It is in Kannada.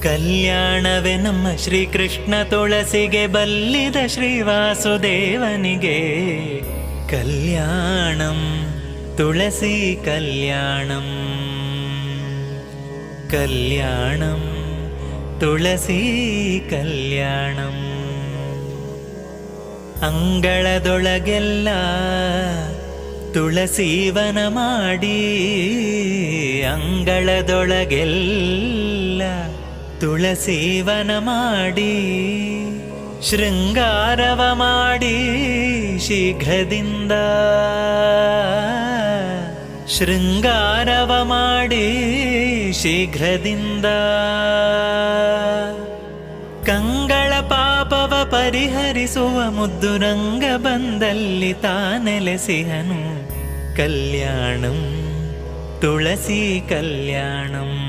ಕಲ್ಯಾಣವೇ ನಮ್ಮ ಶ್ರೀಕೃಷ್ಣ ತುಳಸಿಗೆ ಬಲ್ಲಿದ ಶ್ರೀವಾಸುದೇವನಿಗೆ ಕಲ್ಯಾಣಂ ತುಳಸಿ ಕಲ್ಯಾಣಂ ಕಲ್ಯಾಣಂ ತುಳಸಿ ಕಲ್ಯಾಣಂ. ಅಂಗಳದೊಳಗೆಲ್ಲ ತುಳಸೀವನ ಮಾಡಿ, ಅಂಗಳದೊಳಗೆಲ್ಲ ತುಳಸೀವನ ಮಾಡಿ, ಶೃಂಗಾರವ ಮಾಡಿ ಶೀಘ್ರದಿಂದ, ಶೃಂಗಾರವ ಮಾಡಿ ಶೀಘ್ರದಿಂದ. ಕಂಗಳ ಪಾಪವ ಪರಿಹರಿಸುವ ಮುದ್ದು ರಂಗ ಬಂದಲ್ಲಿ ತಾನೆಲೆಸಿಹನು. ಕಲ್ಯಾಣಂ ತುಳಸಿ ಕಲ್ಯಾಣಂ.